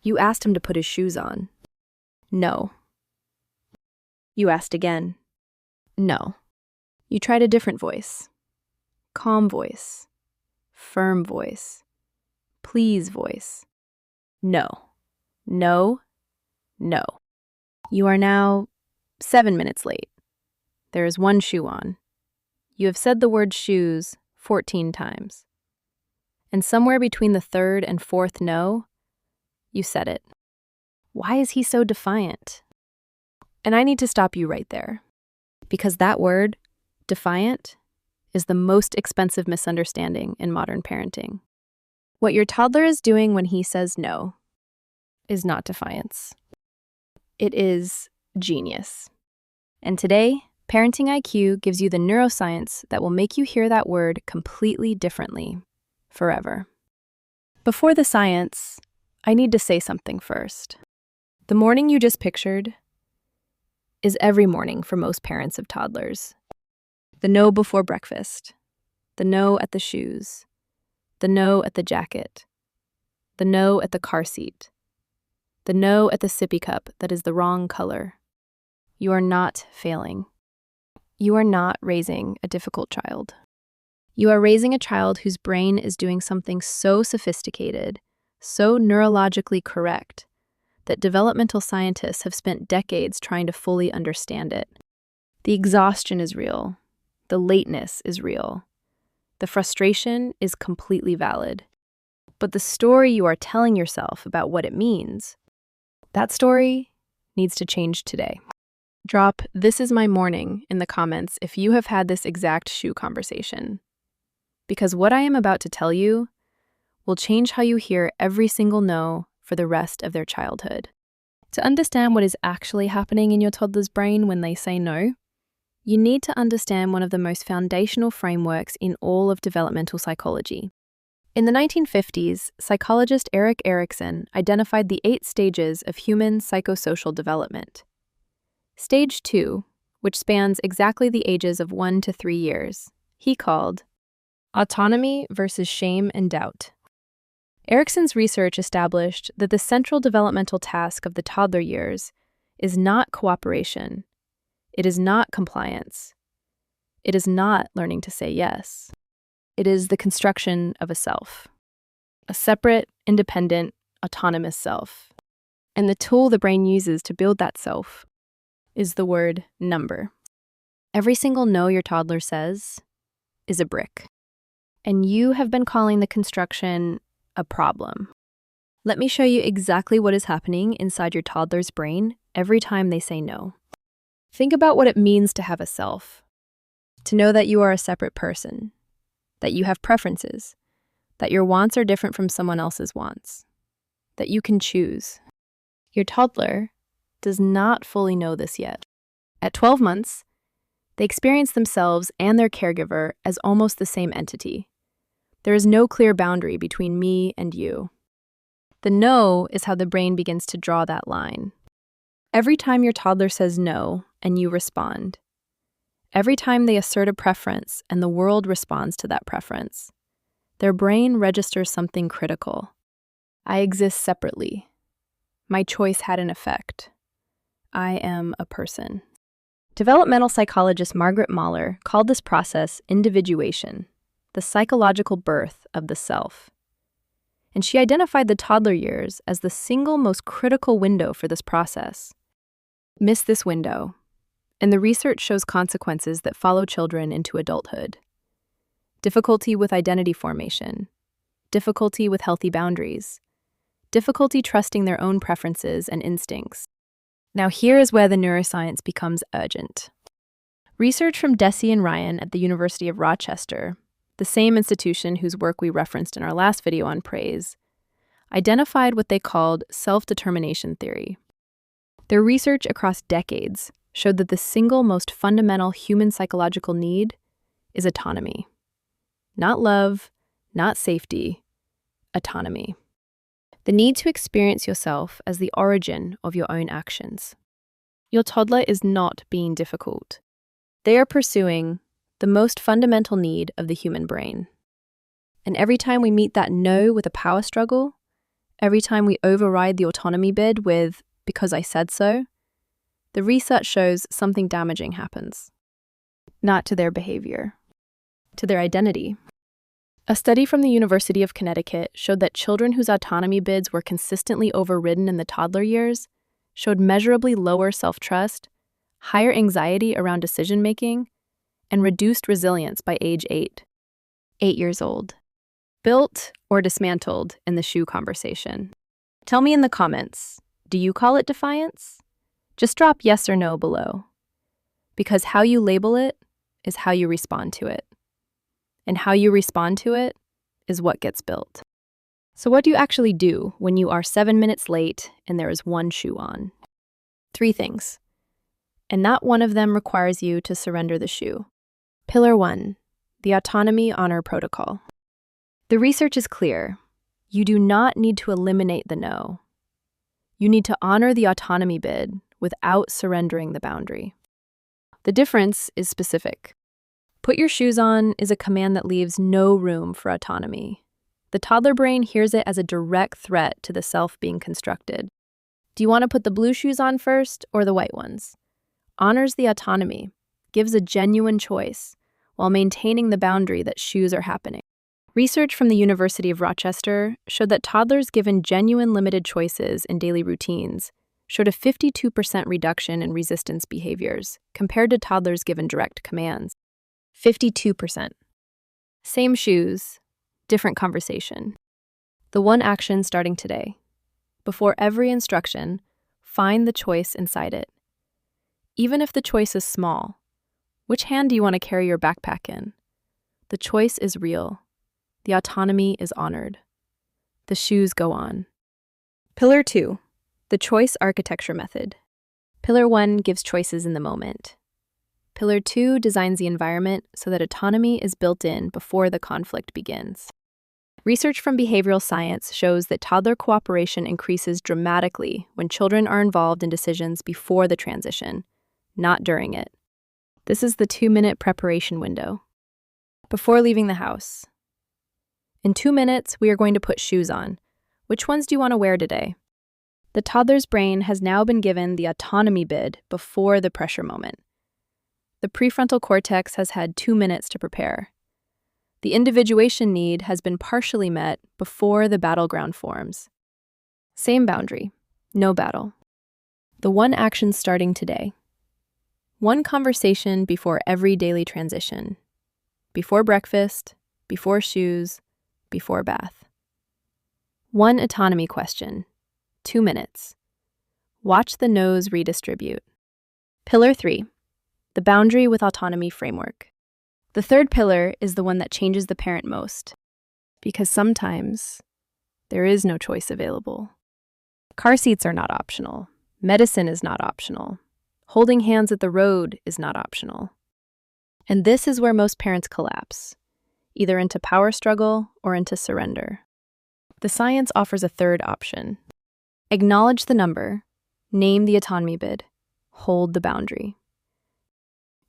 You asked him to put his shoes on. No. You asked again. No. You tried a different voice. Calm voice. Firm voice. Please voice. No. No. No. You are now 7 minutes late. There is one shoe on. You have said the word shoes 14 times. And somewhere between the third and fourth no, you said it. Why is he so defiant? And I need to stop you right there. Because that word, defiant, is the most expensive misunderstanding in modern parenting. What your toddler is doing when he says no is not defiance. It is genius. And today, ParentingIQ gives you the neuroscience that will make you hear that word completely differently, forever. Before the science, I need to say something first. The morning you just pictured is every morning for most parents of toddlers. The no before breakfast, the no at the shoes, the no at the jacket, the no at the car seat, the no at the sippy cup that is the wrong color. You are not failing. You are not raising a difficult child. You are raising a child whose brain is doing something so sophisticated, so neurologically correct, that developmental scientists have spent decades trying to fully understand it. The exhaustion is real. The lateness is real. The frustration is completely valid. But the story you are telling yourself about what it means, that story needs to change today. Drop "this is my morning" in the comments if you have had this exact shoe conversation. Because what I am about to tell you will change how you hear every single no for the rest of their childhood. To understand what is actually happening in your toddler's brain when they say no, you need to understand one of the most foundational frameworks in all of developmental psychology. In the 1950s, psychologist Erikson identified the 8 stages of human psychosocial development. Stage 2, which spans exactly the ages of 1 to 3 years, he called autonomy versus shame and doubt. Erikson's research established that the central developmental task of the toddler years is not cooperation. It is not compliance. It is not learning to say yes. It is the construction of a self, a separate, independent, autonomous self. And the tool the brain uses to build that self is the word number. Every single no your toddler says is a brick. And you have been calling the construction a problem. Let me show you exactly what is happening inside your toddler's brain every time they say no. Think about what it means to have a self, to know that you are a separate person, that you have preferences, that your wants are different from someone else's wants, that you can choose. Your toddler does not fully know this yet. At 12 months, they experience themselves and their caregiver as almost the same entity. There is no clear boundary between me and you. The no is how the brain begins to draw that line. Every time your toddler says no and you respond, every time they assert a preference and the world responds to that preference, their brain registers something critical. I exist separately. My choice had an effect. I am a person. Developmental psychologist Margaret Mahler called this process individuation, the psychological birth of the self. And she identified the toddler years as the single most critical window for this process. Miss this window, and the research shows consequences that follow children into adulthood. Difficulty with identity formation, difficulty with healthy boundaries, difficulty trusting their own preferences and instincts. Now here is where the neuroscience becomes urgent. Research from Deci and Ryan at the University of Rochester, the same institution whose work we referenced in our last video on praise, identified what they called self-determination theory. Their research across decades showed that the single most fundamental human psychological need is autonomy. Not love, not safety, autonomy. The need to experience yourself as the origin of your own actions. Your toddler is not being difficult. They are pursuing the most fundamental need of the human brain. And every time we meet that no with a power struggle, every time we override the autonomy bid with "because I said so," the research shows something damaging happens. Not to their behavior, to their identity. A study from the University of Connecticut showed that children whose autonomy bids were consistently overridden in the toddler years showed measurably lower self-trust, higher anxiety around decision-making, and reduced resilience by age 8. 8 years old. Built or dismantled in the shoe conversation? Tell me in the comments, do you call it defiance? Just drop yes or no below. Because how you label it is how you respond to it. And how you respond to it is what gets built. So what do you actually do when you are 7 minutes late and there is one shoe on? 3 things. And not one of them requires you to surrender the shoe. Pillar 1, the Autonomy Honor Protocol. The research is clear. You do not need to eliminate the no. You need to honor the autonomy bid without surrendering the boundary. The difference is specific. Put your shoes on is a command that leaves no room for autonomy. The toddler brain hears it as a direct threat to the self being constructed. Do you want to put the blue shoes on first or the white ones? Honors the autonomy, gives a genuine choice, while maintaining the boundary that shoes are happening. Research from the University of Rochester showed that toddlers given genuine limited choices in daily routines showed a 52% reduction in resistance behaviors compared to toddlers given direct commands. 52%. Same shoes, different conversation. The one action starting today. Before every instruction, find the choice inside it. Even if the choice is small, which hand do you want to carry your backpack in? The choice is real. The autonomy is honored. The shoes go on. Pillar 2, the choice architecture method. Pillar 1 gives choices in the moment. Pillar 2 designs the environment so that autonomy is built in before the conflict begins. Research from behavioral science shows that toddler cooperation increases dramatically when children are involved in decisions before the transition, not during it. This is the 2-minute preparation window. Before leaving the house. In 2 minutes, we are going to put shoes on. Which ones do you want to wear today? The toddler's brain has now been given the autonomy bid before the pressure moment. The prefrontal cortex has had 2 minutes to prepare. The individuation need has been partially met before the battleground forms. Same boundary, no battle. The one action starting today. One conversation before every daily transition. Before breakfast, before shoes, before bath. One autonomy question, 2 minutes. Watch the no's redistribute. Pillar 3, the boundary with autonomy framework. The third pillar is the one that changes the parent most, because sometimes there is no choice available. Car seats are not optional. Medicine is not optional. Holding hands at the road is not optional. And this is where most parents collapse, either into power struggle or into surrender. The science offers a third option. Acknowledge the number, name the autonomy bid, hold the boundary.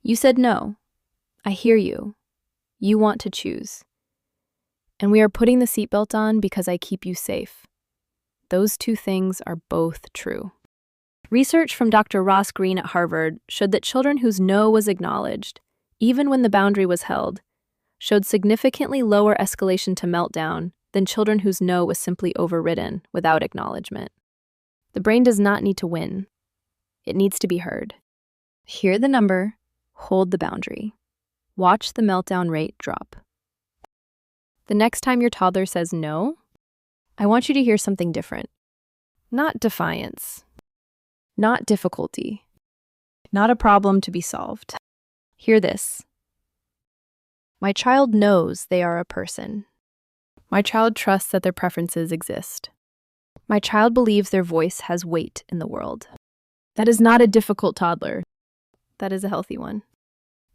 You said no. I hear you. You want to choose. And we are putting the seatbelt on because I keep you safe. Those two things are both true. Research from Dr. Ross Green at Harvard showed that children whose no was acknowledged, even when the boundary was held, showed significantly lower escalation to meltdown than children whose no was simply overridden without acknowledgement. The brain does not need to win. It needs to be heard. Hear the number, hold the boundary. Watch the meltdown rate drop. The next time your toddler says no, I want you to hear something different. Not defiance. Not difficulty. Not a problem to be solved. Hear this. My child knows they are a person. My child trusts that their preferences exist. My child believes their voice has weight in the world. That is not a difficult toddler. That is a healthy one.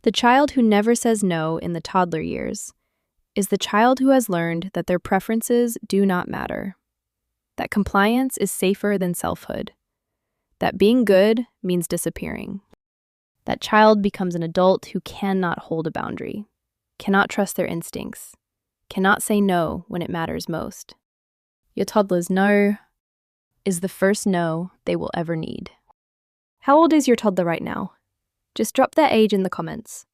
The child who never says no in the toddler years is the child who has learned that their preferences do not matter, that compliance is safer than selfhood, that being good means disappearing. That child becomes an adult who cannot hold a boundary, cannot trust their instincts, cannot say no when it matters most. Your toddler's no is the first no they will ever need. How old is your toddler right now? Just drop their age in the comments,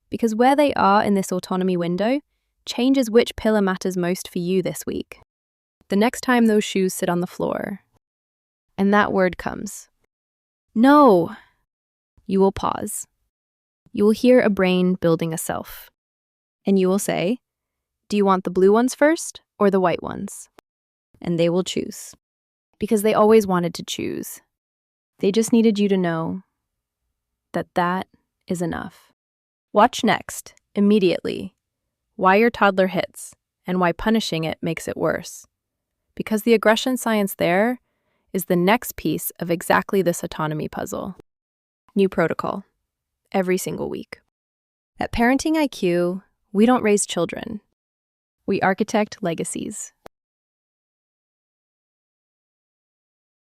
because where they are in this autonomy window changes which pillar matters most for you this week. The next time those shoes sit on the floor, and that word comes, no, you will pause. You will hear a brain building a self. And you will say, do you want the blue ones first or the white ones? And they will choose. Because they always wanted to choose. They just needed you to know that that is enough. Watch next, immediately, why your toddler hits and why punishing it makes it worse. Because the aggression science there is the next piece of exactly this autonomy puzzle. New protocol. Every single week. At ParentingIQ, we don't raise children. We architect legacies.